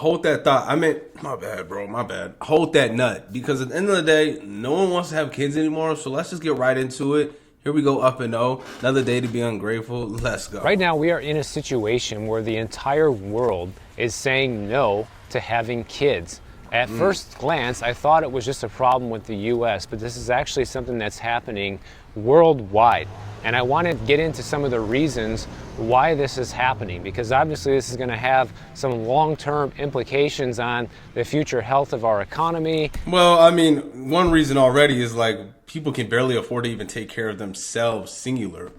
hold that thought. I meant, my bad, bro. My bad. Hold that nut. Because at the end of the day, no one wants to have kids anymore. So let's just get right into it. Here we go, up and no. Another day to be ungrateful. Let's go. Right now, we are in a situation where the entire world is saying no to having kids. At first glance, I thought it was just a problem with the U.S., but this is actually something that's happening worldwide. And I want to get into some of the reasons why this is happening, because obviously this is going to have some long-term implications on the future health of our economy. Well, I mean, one reason already is like people can barely afford to even take care of themselves, singular,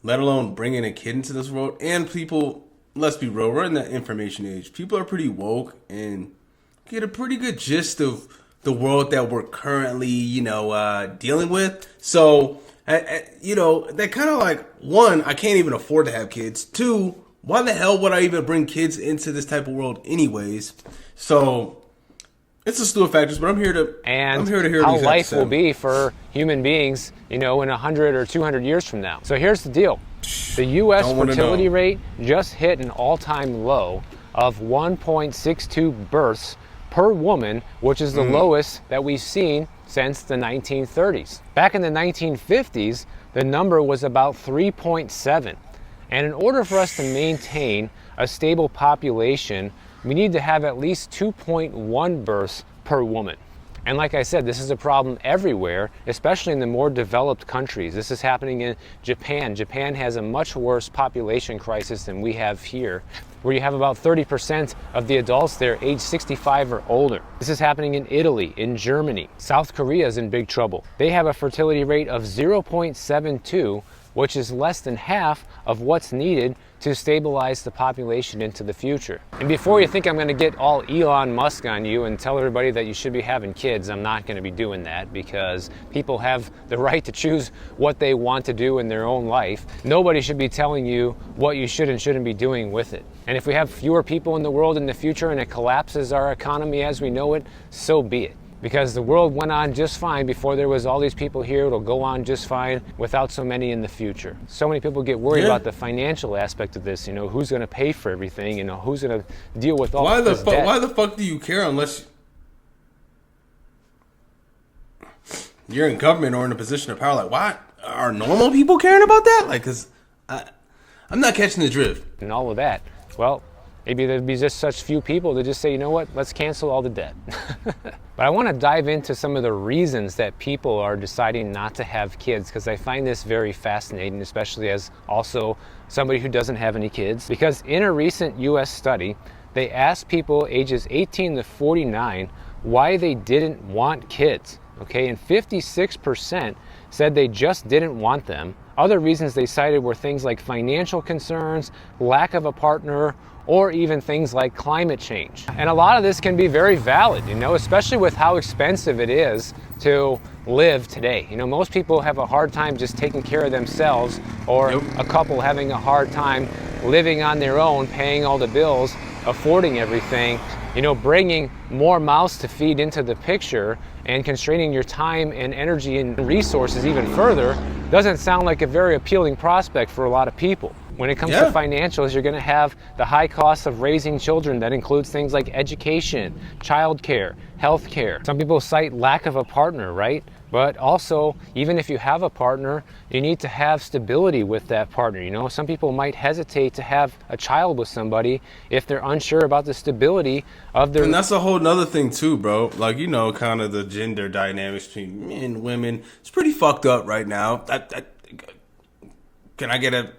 let alone bringing a kid into this world. And people, let's be real, we're in that information age. People are pretty woke and get a pretty good gist of the world that we're currently, dealing with. So, that kind of like, one, I can't even afford to have kids. Two, why the hell would I even bring kids into this type of world anyways? So, it's a slew of factors, but I'm here to hear how life will be for human beings, in 100 or 200 years from now. So here's the deal. The U.S. fertility rate just hit an all-time low of 1.62 births per woman, which is the lowest that we've seen since the 1930s. Back in the 1950s, the number was about 3.7. And in order for us to maintain a stable population, we need to have at least 2.1 births per woman. And like I said, this is a problem everywhere, especially in the more developed countries. This is happening in Japan. Japan has a much worse population crisis than we have here, where you have about 30% of the adults there age 65 or older. This is happening in Italy, in Germany. South Korea is in big trouble. They have a fertility rate of 0.72, which is less than half of what's needed to stabilize the population into the future. And before you think I'm going to get all Elon Musk on you and tell everybody that you should be having kids, I'm not going to be doing that, because people have the right to choose what they want to do in their own life. Nobody should be telling you what you should and shouldn't be doing with it. And if we have fewer people in the world in the future and it collapses our economy as we know it, so be it. Because the world went on just fine before there was all these people here. It'll go on just fine without so many in the future. So many people get worried about the financial aspect of this. Who's going to pay for everything? Who's going to deal with all this debt? Why the fuck do you care unless you're in government or in a position of power? Like, why are normal people caring about that? Like, because I'm not catching the drift. And all of that. Well, maybe there'd be just such few people to just say, you know what, let's cancel all the debt. But I want to dive into some of the reasons that people are deciding not to have kids, because I find this very fascinating, especially as also somebody who doesn't have any kids. Because in a recent U.S. study, they asked people ages 18 to 49 why they didn't want kids. Okay, and 56% said they just didn't want them. Other reasons they cited were things like financial concerns, lack of a partner, or even things like climate change. And a lot of this can be very valid, especially with how expensive it is to live today. Most people have a hard time just taking care of themselves, or a couple having a hard time living on their own, paying all the bills, affording everything. Bringing more mouths to feed into the picture and constraining your time and energy and resources even further doesn't sound like a very appealing prospect for a lot of people. When it comes to financials, you're going to have the high costs of raising children. That includes things like education, childcare, healthcare. Some people cite lack of a partner, right? But also, even if you have a partner, you need to have stability with that partner. Some people might hesitate to have a child with somebody if they're unsure about the stability of their... And that's a whole nother thing too, bro. Like, kind of the gender dynamics between men and women. It's pretty fucked up right now. Can I get a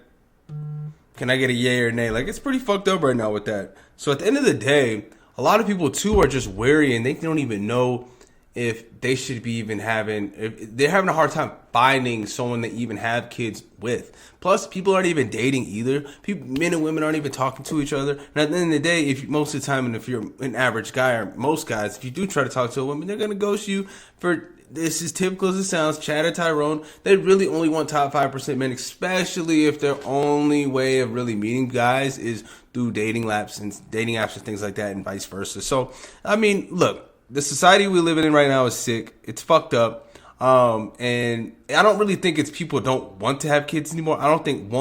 yay or nay? Like, it's pretty fucked up right now with that. So at the end of the day, a lot of people too are just wary, and they don't even know if they should be even if they're having a hard time finding someone to even have kids with. Plus, people aren't even dating either. Men and women aren't even talking to each other. And at the end of the day, most of the time, and if you're an average guy, or most guys, if you do try to talk to a woman, they're going to ghost you for... This is typical as it sounds. Chad and Tyrone, they really only want top 5% men, especially if their only way of really meeting guys is through dating apps and things like that, and vice versa. So, I mean, look, the society we live in right now is sick. It's fucked up. And I don't really think it's people don't want to have kids anymore. I don't think,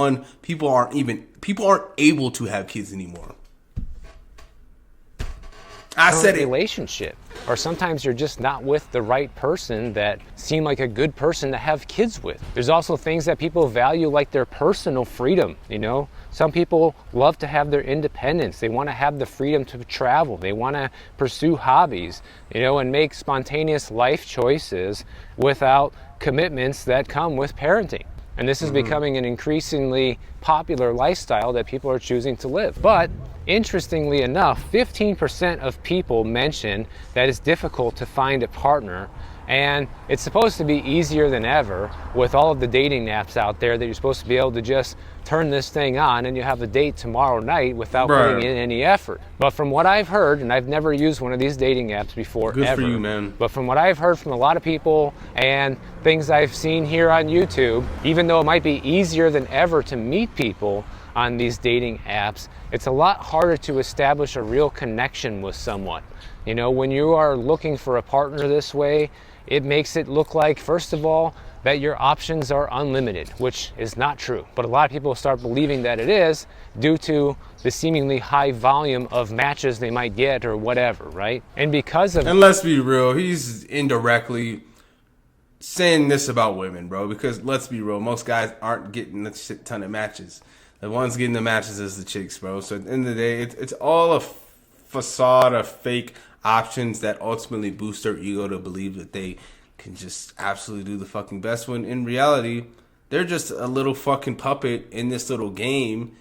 people aren't able to have kids anymore. current relationship. Or sometimes you're just not with the right person that seem like a good person to have kids with. There's also things that people value, like their personal freedom, you know? Some people love to have their independence. They want to have the freedom to travel. They want to pursue hobbies, you know, and make spontaneous life choices without commitments that come with parenting. And this is becoming an increasingly popular lifestyle that people are choosing to live. But interestingly enough, 15% of people mention that it's difficult to find a partner, and it's supposed to be easier than ever with all of the dating apps out there that you're supposed to be able to just turn this thing on and you have a date tomorrow night without putting in any effort. But from what I've heard, and I've never used one of these dating apps before, Good for you, man. But from what I've heard from a lot of people and things I've seen here on YouTube, even though it might be easier than ever to meet people on these dating apps, it's a lot harder to establish a real connection with someone. You know, when you are looking for a partner this way, it makes it look like, first of all, that your options are unlimited, which is not true. But a lot of people start believing that it is due to the seemingly high volume of matches they might get or whatever, right? And because of... And let's be real, he's indirectly saying this about women, bro, because let's be real, most guys aren't getting a shit ton of matches. The ones getting the matches is the chicks, bro. So at the end of the day, it's all a facade of fake options that ultimately boost their ego to believe that they can just absolutely do the fucking best, when in reality they're just a little fucking puppet in this little game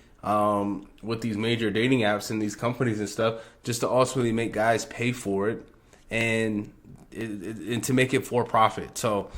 with these major dating apps and these companies and stuff, just to ultimately make guys pay for it and to make it for profit. So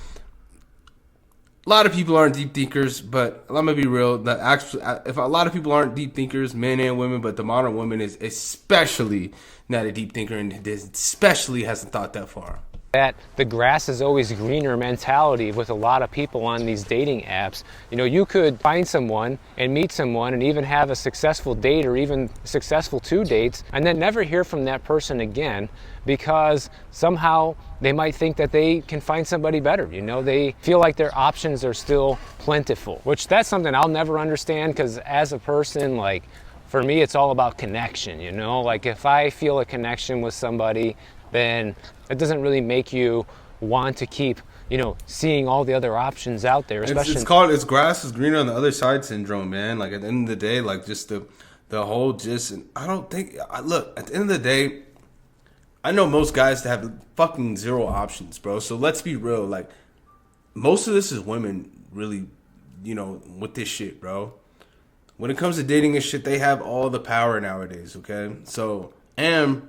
a lot of people aren't deep thinkers, but let me be real. If a lot of people aren't deep thinkers, men and women, but the modern woman is especially not a deep thinker and especially hasn't thought that far. That the grass is always greener mentality with a lot of people on these dating apps. You know, you could find someone and meet someone and even have a successful date or even successful 2 dates and then never hear from that person again because somehow they might think that they can find somebody better. You know, they feel like their options are still plentiful, which that's something I'll never understand, because as a person, like, for me, it's all about connection, you know? Like, if I feel a connection with somebody, then it doesn't really make you want to keep, you know, seeing all the other options out there. Especially it's grass is greener on the other side syndrome, man. Like, at the end of the day, like, just the whole just, I don't think, look, at the end of the day, I know most guys that have fucking zero options, bro. So let's be real, like, most of this is women really, you know, with this shit, bro. When it comes to dating and shit, they have all the power nowadays, okay? So, and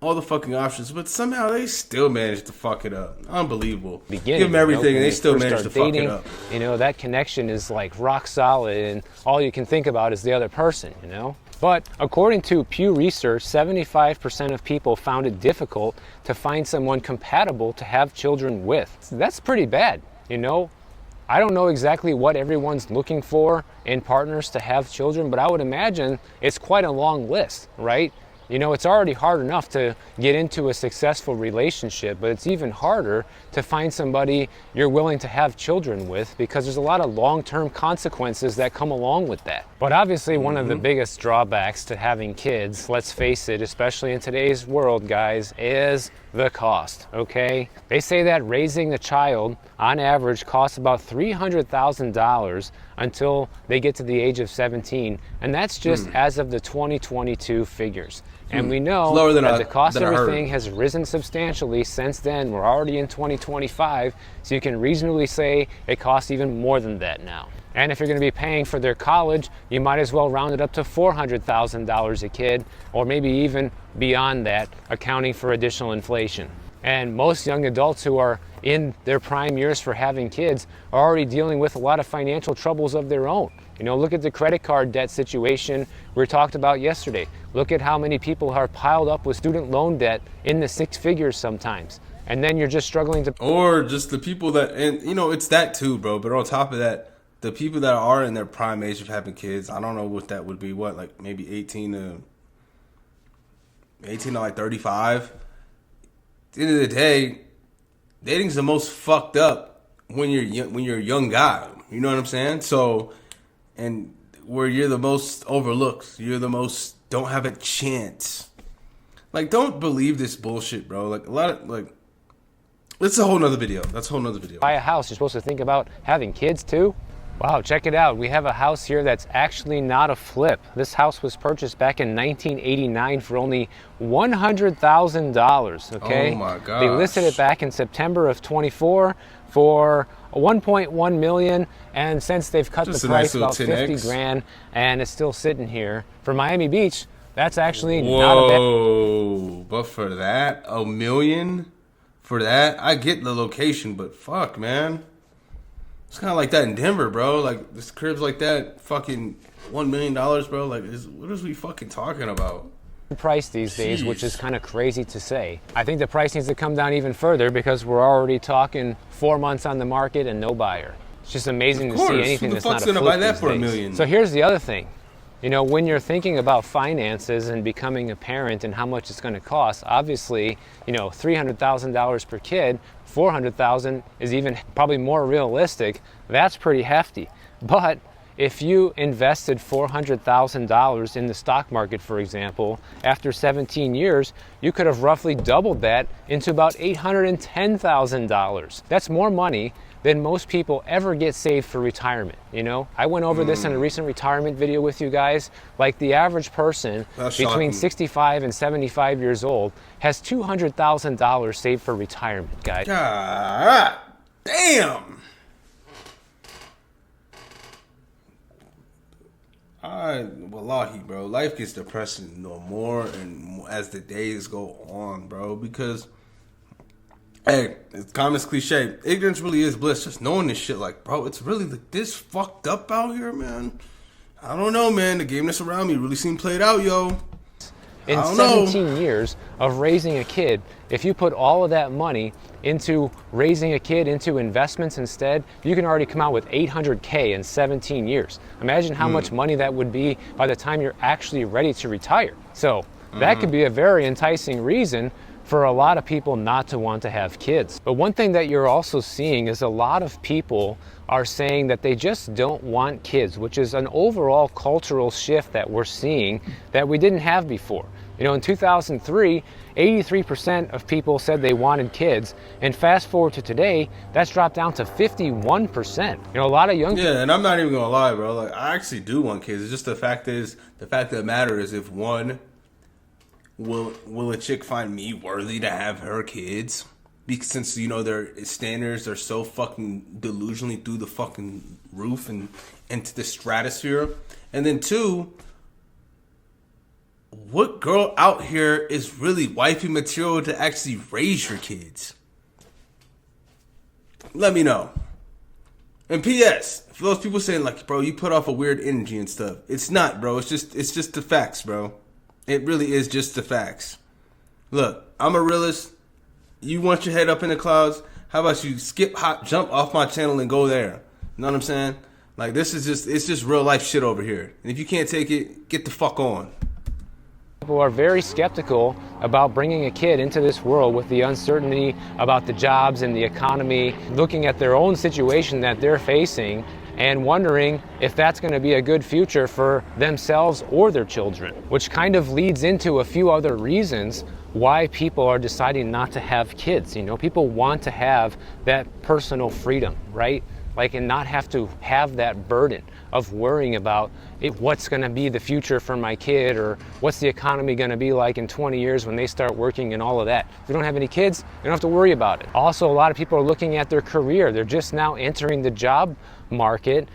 all the fucking options, but somehow they still manage to fuck it up. Unbelievable. Give them everything, and they still manage to fuck it up. You know, that connection is like rock solid, and all you can think about is the other person, you know? But according to Pew Research, 75% of people found it difficult to find someone compatible to have children with. That's pretty bad, you know? I don't know exactly what everyone's looking for in partners to have children, but I would imagine it's quite a long list, right? You know, it's already hard enough to get into a successful relationship, but it's even harder to find somebody you're willing to have children with, because there's a lot of long-term consequences that come along with that. But obviously one of the biggest drawbacks to having kids, let's face it, especially in today's world, guys, is the cost, okay? They say that raising a child on average costs about $300,000 until they get to the age of 17, and that's just as of the 2022 figures. And we know that the cost of everything has risen substantially since then. We're already in 2025, so you can reasonably say it costs even more than that now. And if you're going to be paying for their college, you might as well round it up to $400,000 a kid, or maybe even beyond that, accounting for additional inflation. And most young adults who are in their prime years for having kids are already dealing with a lot of financial troubles of their own. You know, look at the credit card debt situation we talked about yesterday. Look at how many people are piled up with student loan debt in the 6 figures sometimes. And then you're just struggling to... Or just the people that, and you know, it's that too, bro. But on top of that, the people that are in their prime age of having kids, I don't know what that would be. What, like maybe 18 to like 35? At the end of the day, dating's the most fucked up when you're a young guy. You know what I'm saying? So, and where you're the most overlooked, you're the most don't have a chance. Like, don't believe this bullshit, bro. Like, a lot of, like, it's a whole nother video. That's a whole nother video. Buy a house, you're supposed to think about having kids too? Wow, check it out. We have a house here that's actually not a flip. This house was purchased back in 1989 for only $100,000, okay? Oh my gosh. They listed it back in September of 24 for 1.1 million, and since they've cut Just the a nice price about 50 10X. grand, and it's still sitting here. For Miami Beach, that's actually not a bad. Whoa, but for that, $1 million? For that, I get the location, but fuck, man. It's kind of like that in Denver, bro. Like, this crib's like that, fucking $1 million, bro. Like, what is we fucking talking about? Price these days, Jeez. which is kind of crazy to say. I think the price needs to come down even further because we're already talking 4 months on the market and no buyer. It's just amazing to see anything that's not a flip gonna buy that these for days. $1 million? So here's the other thing. You know, when you're thinking about finances and becoming a parent and how much it's going to cost, obviously, you know, $300,000 per kid, $400,000 is even probably more realistic. That's pretty hefty. But if you invested $400,000 in the stock market, for example, after 17 years, you could have roughly doubled that into about $810,000. That's more money than most people ever get saved for retirement. You know, I went over this in a recent retirement video with you guys. Like, the average person between 65 and 75 years old has $200,000 saved for retirement, guys. God damn. Wallahi, bro, life gets depressing no more and more as the days go on, bro, because, hey, it's common cliche, ignorance really is bliss. Just knowing this shit, like, bro, it's really like this fucked up out here, man. I don't know, man. The game that's around me really seemed played out, yo. In 17 years of raising a kid, if you put all of that money into raising a kid, into investments instead, you can already come out with $800K in 17 years. Imagine how much money that would be by the time you're actually ready to retire. So that could be a very enticing reason for a lot of people not to want to have kids. But one thing that you're also seeing is a lot of people are saying that they just don't want kids, which is an overall cultural shift that we're seeing that we didn't have before. You know, in 2003, 83% of people said they wanted kids, and fast forward to today, that's dropped down to 51%. You know, a lot of young people. Yeah, and I'm not even gonna lie, bro. Like, I actually do want kids. It's just the fact of the matter is, if one, will a chick find me worthy to have her kids? Because since, you know, their standards are so fucking delusionally through the fucking roof and into the stratosphere. And then two, what girl out here is really wifey material to actually raise your kids? Let me know. And P.S. for those people saying, like, bro, you put off a weird energy and stuff, it's not, bro. It's just the facts, bro. It really is just the facts. Look, I'm a realist. You want your head up in the clouds? How about you skip, hop, jump off my channel and go there? You know what I'm saying? Like, it's just real life shit over here. And if you can't take it, get the fuck on. People are very skeptical about bringing a kid into this world with the uncertainty about the jobs and the economy, looking at their own situation that they're facing and wondering if that's going to be a good future for themselves or their children, which kind of leads into a few other reasons why people are deciding not to have kids. You know, people want to have that personal freedom, right? Like, and not have to have that burden of worrying about what's going to be the future for my kid, or what's the economy going to be like in 20 years when they start working and all of that. If you don't have any kids, you don't have to worry about it. Also, a lot of people are looking at their career. They're just now entering the job market,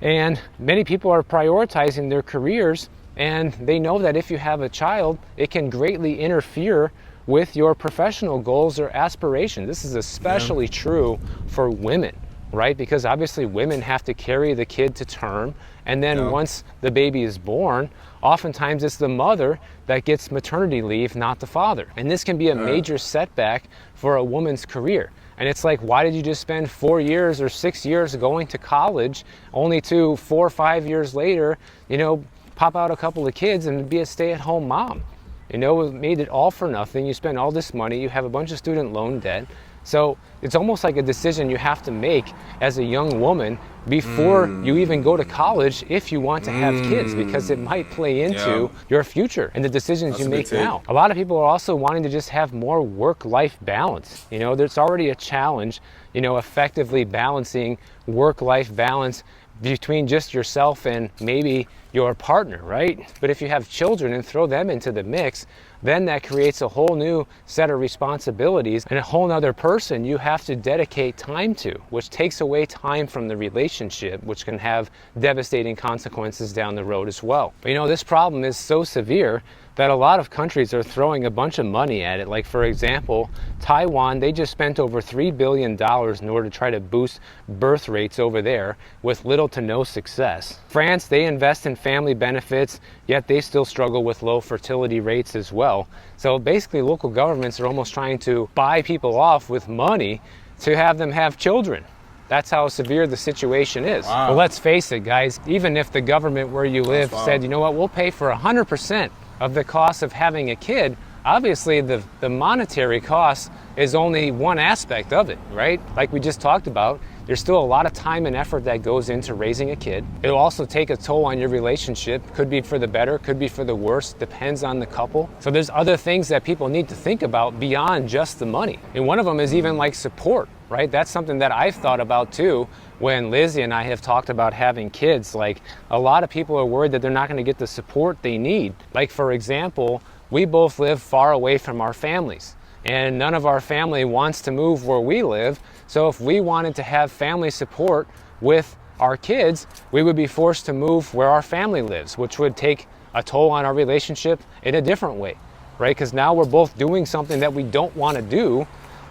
and many people are prioritizing their careers, and they know that if you have a child, it can greatly interfere with your professional goals or aspirations. This is especially true for women, right? Because obviously women have to carry the kid to term, and then once the baby is born, oftentimes it's the mother that gets maternity leave, not the father. And this can be a major setback for a woman's career. And it's like, why did you just spend 4 years or 6 years going to college only to 4 or 5 years later, you know, pop out a couple of kids and be a stay-at-home mom? You know, it made it all for nothing. You spend all this money, you have a bunch of student loan debt. So it's almost like a decision you have to make as a young woman before you even go to college if you want to have kids, because it might play into your future and the decisions you make now. A lot of people are also wanting to just have more work-life balance. You know, there's already a challenge, you know, effectively balancing work-life balance between just yourself and maybe your partner, right? But if you have children and throw them into the mix, then that creates a whole new set of responsibilities and a whole nother person you have to dedicate time to, which takes away time from the relationship, which can have devastating consequences down the road as well. But you know, this problem is so severe that a lot of countries are throwing a bunch of money at it. Like, for example, Taiwan, they just spent over $3 billion in order to try to boost birth rates over there with little to no success. France, they invest in family benefits, yet they still struggle with low fertility rates as well. So basically, local governments are almost trying to buy people off with money to have them have children. That's how severe the situation is. Wow. But let's face it, guys, even if the government where you live said, you know what, we'll pay for 100% of the cost of having a kid, obviously the monetary cost is only one aspect of it, right? Like we just talked about, there's still a lot of time and effort that goes into raising a kid. It'll also take a toll on your relationship. Could be for the better, could be for the worse, depends on the couple. So there's other things that people need to think about beyond just the money. And one of them is even like support, right? That's something that I've thought about too when Lizzie and I have talked about having kids. Like, a lot of people are worried that they're not going to get the support they need. Like, for example, we both live far away from our families, and none of our family wants to move where we live. So if we wanted to have family support with our kids, we would be forced to move where our family lives, which would take a toll on our relationship in a different way, right? Because now we're both doing something that we don't want to do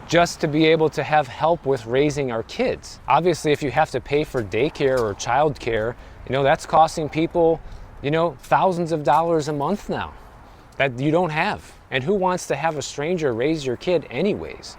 just to be able to have help with raising our kids. Obviously, if you have to pay for daycare or childcare, you know, that's costing people, you know, thousands of dollars a month now that you don't have. And who wants to have a stranger raise your kid anyways?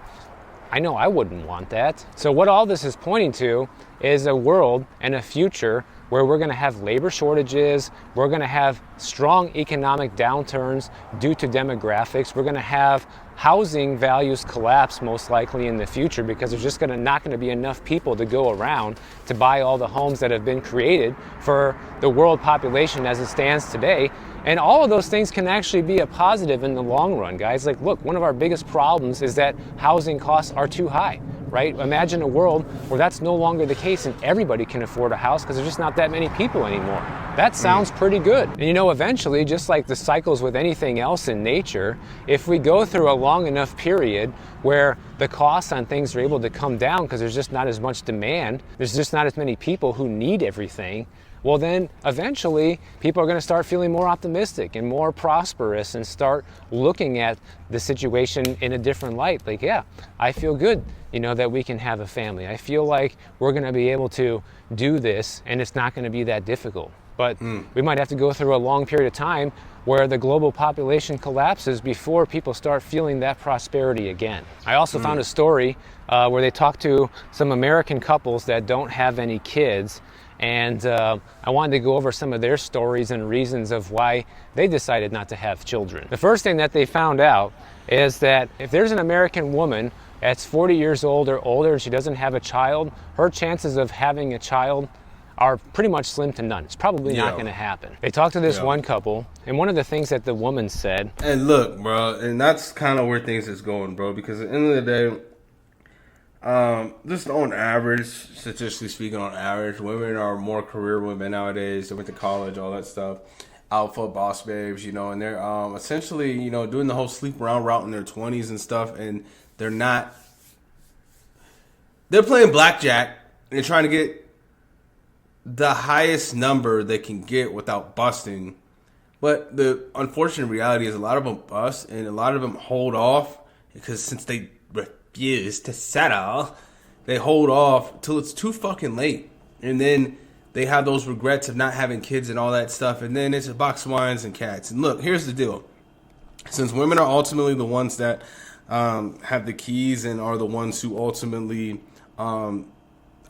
I know I wouldn't want that. So what all this is pointing to is a world and a future where we're going to have labor shortages, we're going to have strong economic downturns due to demographics, we're going to have housing values collapse most likely in the future because there's just not going to be enough people to go around to buy all the homes that have been created for the world population as it stands today. And all of those things can actually be a positive in the long run, guys. Like, look, one of our biggest problems is that housing costs are too high, right? Imagine a world where that's no longer the case and everybody can afford a house because there's just not that many people anymore. That sounds pretty good. And you know, eventually, just like the cycles with anything else in nature, if we go through a long enough period where the costs on things are able to come down because there's just not as much demand, there's just not as many people who need everything, well then eventually people are going to start feeling more optimistic and more prosperous and start looking at the situation in a different light. Like, yeah, I feel good, you know, that we can have a family. I feel like we're going to be able to do this and it's not going to be that difficult. But we might have to go through a long period of time where the global population collapses before people start feeling that prosperity again. I also found a story where they talked to some American couples that don't have any kids, and I wanted to go over some of their stories and reasons of why they decided not to have children. The first thing that they found out is that if there's an American woman that's 40 years old or older and she doesn't have a child, her chances of having a child are pretty much slim to none. It's probably not going to happen. They talked to this one couple, and one of the things that the woman said... And look, bro, and that's kind of where things is going, bro, because at the end of the day, just on average, statistically speaking, on average, women are more career women nowadays. They went to college, all that stuff. Alpha boss babes, you know, and they're essentially, you know, doing the whole sleep around route in their 20s and stuff, and they're playing blackjack and trying to get the highest number they can get without busting. But the unfortunate reality is a lot of them bust and a lot of them hold off because since they refuse to settle, they hold off till it's too fucking late. And then they have those regrets of not having kids and all that stuff. And then it's a box of wines and cats. And look, here's the deal. Since women are ultimately the ones that have the keys and are the ones who ultimately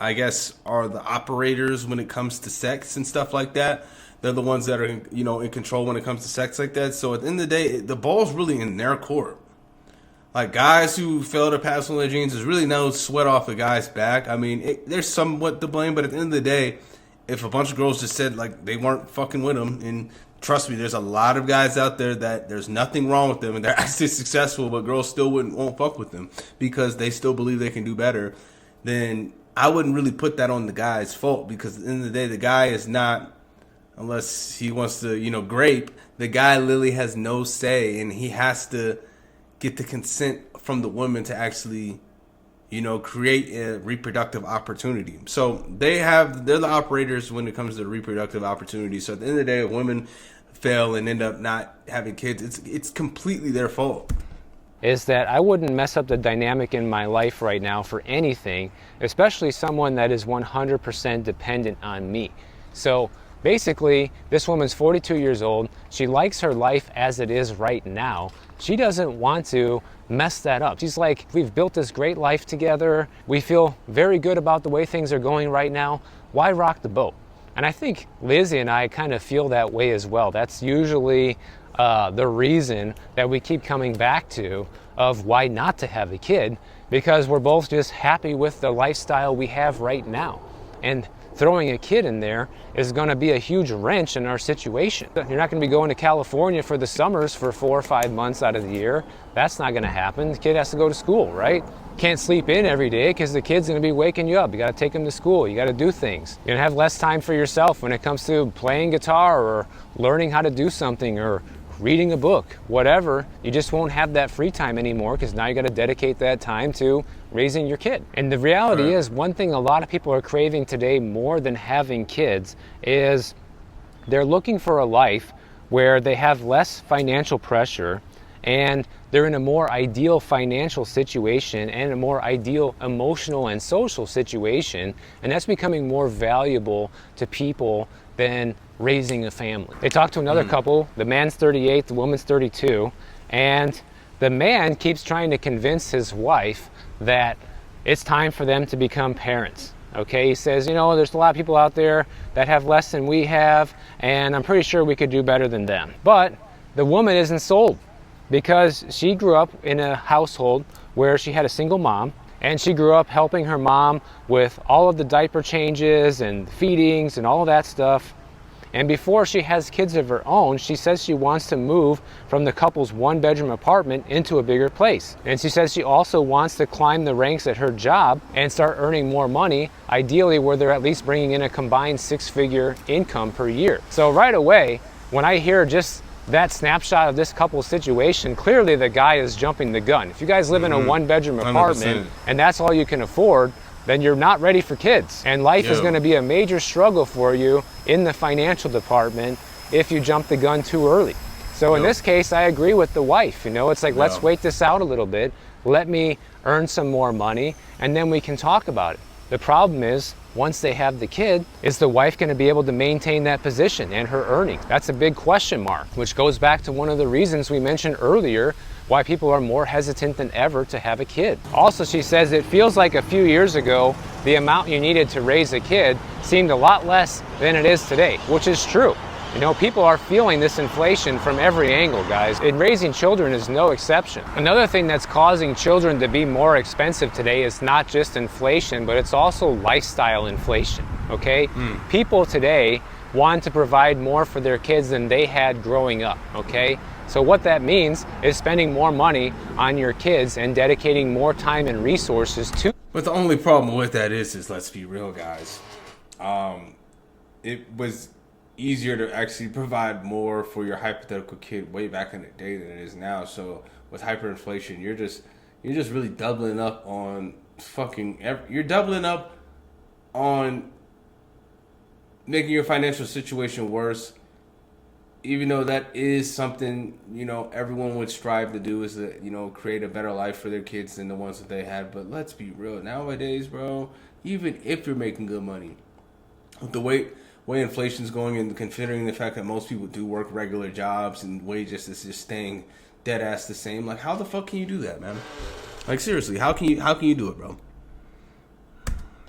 I guess, are the operators when it comes to sex and stuff like that. They're the ones that are, you know, in control when it comes to sex like that. So at the end of the day, the ball's really in their court. Like, guys who fail to pass on their genes, there's really no sweat off the guy's back. I mean, there's somewhat to blame, but at the end of the day, if a bunch of girls just said, like, they weren't fucking with him, and trust me, there's a lot of guys out there that there's nothing wrong with them, and they're actually successful, but girls still won't fuck with them because they still believe they can do better, then I wouldn't really put that on the guy's fault, because at the end of the day, the guy is not, unless he wants to, grape, the guy literally has no say, and he has to get the consent from the woman to actually, create a reproductive opportunity. So they're the operators when it comes to reproductive opportunity. So at the end of the day, if women fail and end up not having kids, it's completely their fault. Is that I wouldn't mess up the dynamic in my life right now for anything, especially someone that is 100% dependent on me. So basically, this woman's 42 years old. She likes her life as it is right now. She doesn't want to mess that up. She's like, we've built this great life together. We feel very good about the way things are going right now. Why rock the boat? And I think Lizzie and I kind of feel that way as well. That's usually the reason that we keep coming back to of why not to have a kid, because we're both just happy with the lifestyle we have right now. And throwing a kid in there is going to be a huge wrench in our situation. You're not going to be going to California for the summers for 4 or 5 months out of the year. That's not going to happen. The kid has to go to school, right? Can't sleep in every day because the kid's going to be waking you up. You got to take him to school. You got to do things. You're going to have less time for yourself when it comes to playing guitar or learning how to do something or reading a book, whatever. You just won't have that free time anymore because now you got to dedicate that time to raising your kid. And the reality is, one thing a lot of people are craving today more than having kids is they're looking for a life where they have less financial pressure and they're in a more ideal financial situation and a more ideal emotional and social situation, and that's becoming more valuable to people than raising a family. They talked to another couple. The man's 38, the woman's 32, and the man keeps trying to convince his wife that it's time for them to become parents. Okay, he says, there's a lot of people out there that have less than we have, and I'm pretty sure we could do better than them. But the woman isn't sold because she grew up in a household where she had a single mom, and she grew up helping her mom with all of the diaper changes and feedings and all of that stuff. And before she has kids of her own, she says she wants to move from the couple's one-bedroom apartment into a bigger place. And she says she also wants to climb the ranks at her job and start earning more money, ideally where they're at least bringing in a combined 6-figure income per year. So right away, when I hear just that snapshot of this couple's situation, clearly the guy is jumping the gun. If you guys live in a one-bedroom apartment 100%. and that's all you can afford, then you're not ready for kids. And life is going to be a major struggle for you in the financial department if you jump the gun too early. So in this case, I agree with the wife. It's like, let's wait this out a little bit. Let me earn some more money, and then we can talk about it. The problem is, once they have the kid, is the wife going to be able to maintain that position and her earnings? That's a big question mark, which goes back to one of the reasons we mentioned earlier why people are more hesitant than ever to have a kid. Also, she says it feels like a few years ago, the amount you needed to raise a kid seemed a lot less than it is today, which is true. People are feeling this inflation from every angle, guys, and raising children is no exception. Another thing that's causing children to be more expensive today is not just inflation, but it's also lifestyle inflation, okay? People today want to provide more for their kids than they had growing up, okay? So what that means is spending more money on your kids and dedicating more time and resources to. But the only problem with that is let's be real, guys. It was easier to actually provide more for your hypothetical kid way back in the day than it is now. So with hyperinflation, you're just really doubling up on you're doubling up on making your financial situation worse. Even though that is something, everyone would strive to do, is to, create a better life for their kids than the ones that they had. But let's be real. Nowadays, bro, even if you're making good money, with the way inflation's going and considering the fact that most people do work regular jobs and wages is just staying dead ass the same, like, how the fuck can you do that, man? Like, seriously, how can you do it, bro?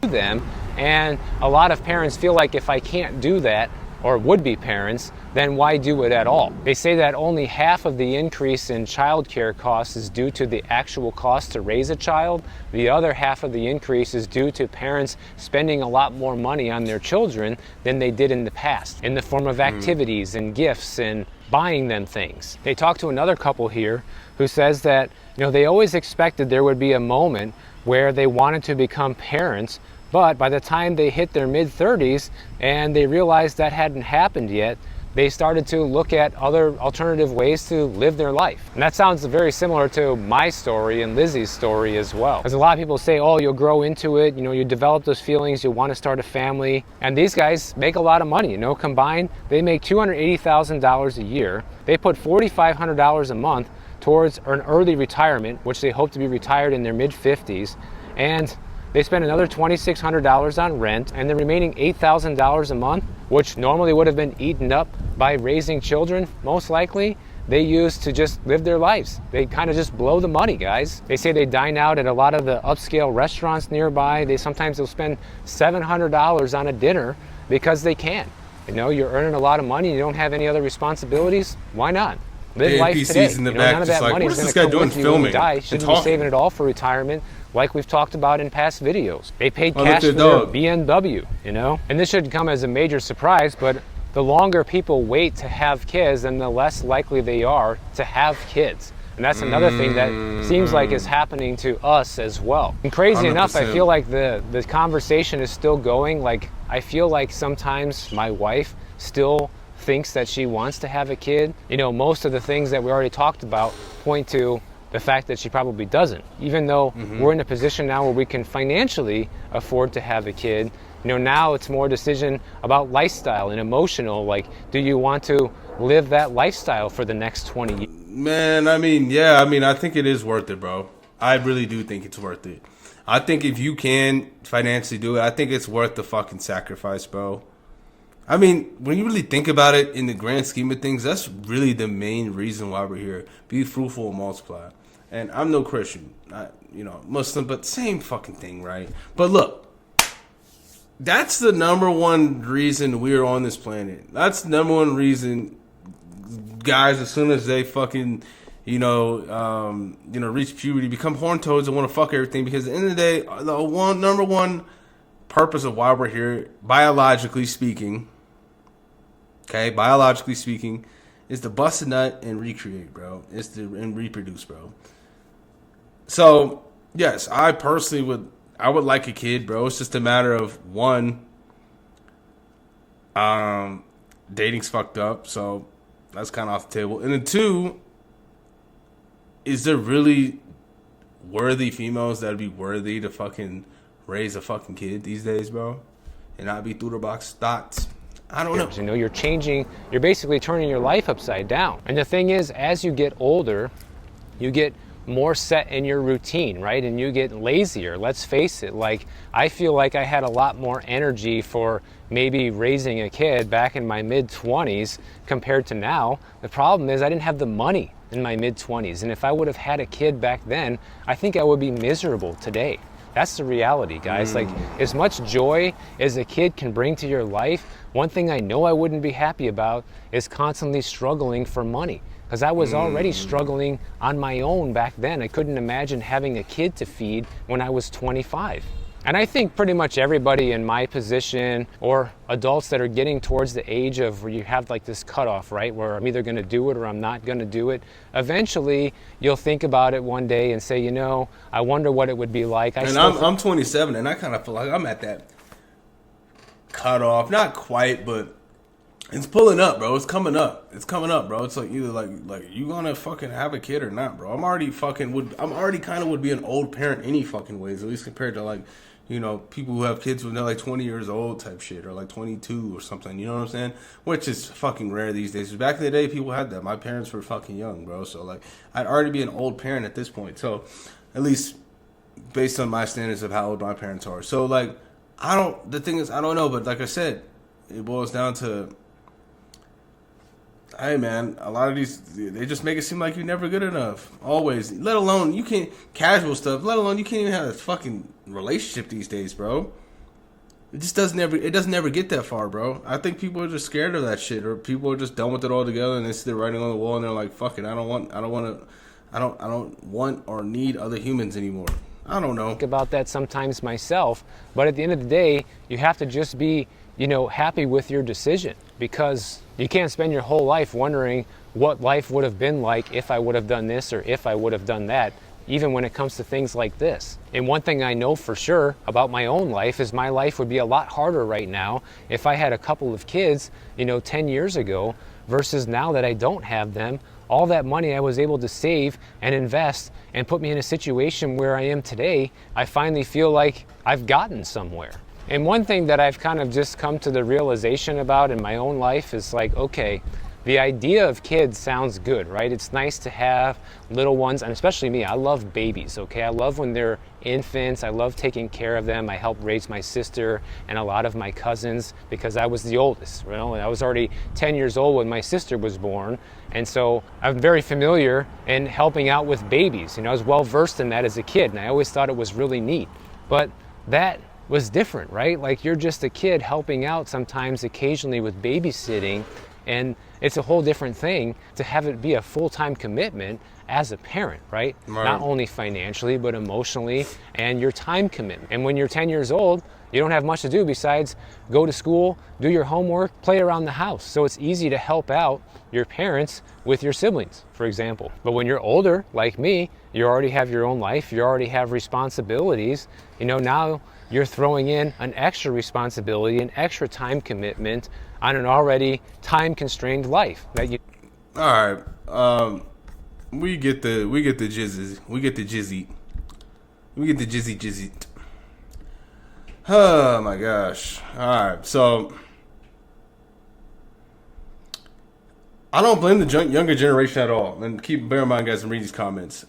Them, and a lot of parents feel like if I can't do that, or would-be parents, then why do it at all? They say that only half of the increase in childcare costs is due to the actual cost to raise a child. The other half of the increase is due to parents spending a lot more money on their children than they did in the past, in the form of activities and gifts and buying them things. They talked to another couple here who says that, you know, they always expected there would be a moment where they wanted to become parents, but by the time they hit their mid-30s and they realized that hadn't happened yet, they started to look at other alternative ways to live their life. And that sounds very similar to my story and Lizzie's story as well. Because a lot of people say, oh, you'll grow into it, you know, you develop those feelings, you want to start a family. And these guys make a lot of money, you know, combined, they make $280,000 a year. They put $4,500 a month towards an early retirement, which they hope to be retired in their mid-50s. And they spend another $2,600 on rent, and the remaining $8,000 a month, which normally would have been eaten up by raising children, most likely, they use to just live their lives. They kind of just blow the money, guys. They say they dine out at a lot of the upscale restaurants nearby. Sometimes they'll spend $700 on a dinner because they can. You know, you're earning a lot of money, you don't have any other responsibilities, why not? Live life today. In the back, none of that money is going to come with you when you die. Shouldn't be saving it all for retirement, like we've talked about in past videos. They paid cash for their BMW, you know? And this shouldn't come as a major surprise, but the longer people wait to have kids, then the less likely they are to have kids. And that's another thing that seems like is happening to us as well. And crazy 100%. Enough, I feel like the conversation is still going. Like, I feel like sometimes my wife still thinks that she wants to have a kid. You know, most of the things that we already talked about point to the fact that she probably doesn't. Even though we're in a position now where we can financially afford to have a kid, you know, now it's more a decision about lifestyle and emotional. Like, do you want to live that lifestyle for the next 20 years? Man, I mean, yeah, I mean, I think it is worth it, bro. I really do think it's worth it. I think if you can financially do it, I think it's worth the fucking sacrifice, bro. I mean, when you really think about it in the grand scheme of things, that's really the main reason why we're here. Be fruitful and multiply. And I'm no Christian, not, you know, Muslim, but same fucking thing, right? But look, that's the number one reason we're on this planet. That's the number one reason guys, as soon as they fucking, reach puberty, become horn toads and want to fuck everything. Because at the end of the day, the number one purpose of why we're here, biologically speaking, is to bust a nut and recreate, bro. And reproduce, bro. So, yes, I personally would like a kid, bro. It's just a matter of, one, dating's fucked up, so that's kind of off the table. And then two, is there really worthy females that would be worthy to fucking raise a fucking kid these days, bro? And not be through the box thoughts? I don't know. You know, you're basically turning your life upside down. And the thing is, as you get older, you get more set in your routine, right? And you get lazier. Let's face it. Like, I feel like I had a lot more energy for maybe raising a kid back in my mid-20s compared to now. The problem is I didn't have the money in my mid-20s. And if I would have had a kid back then, I think I would be miserable today. That's the reality, guys. Like, as much joy as a kid can bring to your life, one thing I know I wouldn't be happy about is constantly struggling for money. Because I was already struggling on my own back then. I couldn't imagine having a kid to feed when I was 25. And I think pretty much everybody in my position, or adults that are getting towards the age of where you have like this cutoff, right? Where I'm either gonna do it or I'm not gonna do it. Eventually, you'll think about it one day and say, you know, I wonder what it would be like. I'm 27 and I kind of feel like I'm at that cutoff. Not quite, but it's pulling up, bro. It's coming up. It's coming up, bro. It's like either like you gonna fucking have a kid or not, bro. I'm already kind of would be an old parent any fucking ways, at least compared to like, you know, people who have kids when they're like 20 years old type shit, or like 22 or something, you know what I'm saying? Which is fucking rare these days. Back in the day, people had that. My parents were fucking young, bro. So like, I'd already be an old parent at this point. So at least based on my standards of how old my parents are. So like, the thing is, I don't know, but like I said, it boils down to, hey man, a lot of these, they just make it seem like you're never good enough. Always. Let alone, you can't, casual stuff, let alone you can't even have a fucking relationship these days, bro. it doesn't ever get that far, bro. I think people are just scared of that shit, or people are just done with it altogether, and they see the writing on the wall, and they're like, "Fuck it, I don't want or need other humans anymore." I don't know. Think about that sometimes myself, but at the end of the day, you have to just be, happy with your decision, because you can't spend your whole life wondering what life would have been like if I would have done this or if I would have done that, even when it comes to things like this. And one thing I know for sure about my own life is my life would be a lot harder right now if I had a couple of kids, 10 years ago, versus now that I don't have them. All that money I was able to save and invest and put me in a situation where I am today, I finally feel like I've gotten somewhere. And one thing that I've kind of just come to the realization about in my own life is like, okay, the idea of kids sounds good, right? It's nice to have little ones, and especially me, I love babies, okay? I love when they're infants. I love taking care of them. I helped raise my sister and a lot of my cousins because I was the oldest, and I was already 10 years old when my sister was born. And so I'm very familiar in helping out with babies. I was well versed in that as a kid, and I always thought it was really neat. But that was different, right? Like, you're just a kid helping out sometimes occasionally with babysitting, and it's a whole different thing to have it be a full-time commitment as a parent, right? Not only financially, but emotionally, and your time commitment. And when you're 10 years old, you don't have much to do besides go to school, do your homework, play around the house. So it's easy to help out your parents with your siblings, for example. But when you're older, like me, you already have your own life, you already have responsibilities. Now you're throwing in an extra responsibility, an extra time commitment on an already time-constrained life. All right, we get the jizzes, we get the jizzy. Oh my gosh! All right, so I don't blame the younger generation at all, and bear in mind, guys, and read these comments.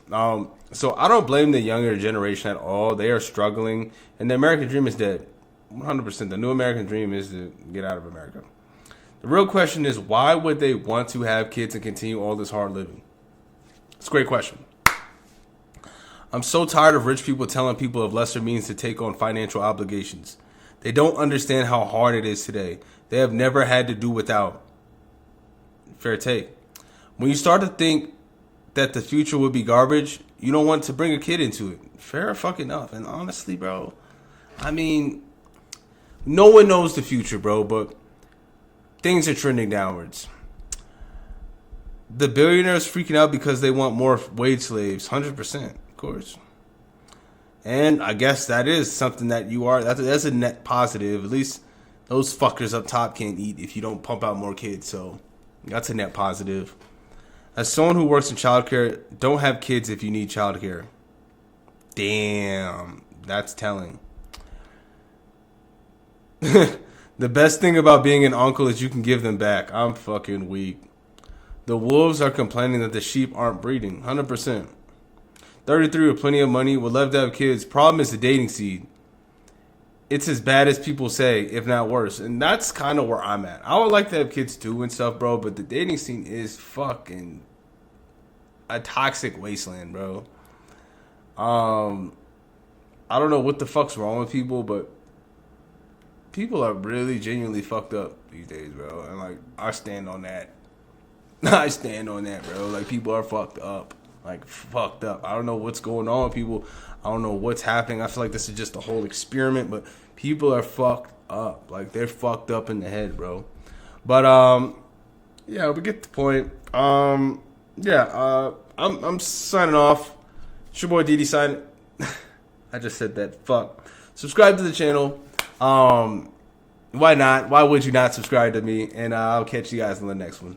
So I don't blame the younger generation at all. They are struggling, and the American dream is dead. 100%. The new American dream is to get out of America. The real question is, why would they want to have kids and continue all this hard living? It's a great question. I'm so tired of rich people telling people of lesser means to take on financial obligations. They don't understand how hard it is today. They have never had to do without. Fair take. When you start to think that the future would be garbage, you don't want to bring a kid into it. Fair fucking enough. And honestly, bro, I mean, no one knows the future, bro, but things are trending downwards. The billionaires freaking out because they want more wage slaves. 100%, of course. And I guess that is something that that's a net positive. At least those fuckers up top can't eat if you don't pump out more kids. So that's a net positive. As someone who works in childcare, don't have kids if you need childcare. Damn, that's telling. The best thing about being an uncle is you can give them back. I'm fucking weak. The wolves are complaining that the sheep aren't breeding. 100%. 33 with plenty of money, would love to have kids. Problem is the dating scene. It's as bad as people say, if not worse. And that's kind of where I'm at. I would like to have kids too and stuff, bro. But the dating scene is fucking a toxic wasteland, bro. I don't know what the fuck's wrong with people, but people are really genuinely fucked up these days, bro. And like, I stand on that. I stand on that, bro. Like, people are fucked up. Like, fucked up. I don't know what's going on with people. I don't know what's happening. I feel like this is just a whole experiment, but people are fucked up. Like, they're fucked up in the head, bro. But yeah, we get the point. I'm signing off. It's your boy Didi signing. I just said that. Fuck. Subscribe to the channel. Why not? Why would you not subscribe to me? And I'll catch you guys in the next one.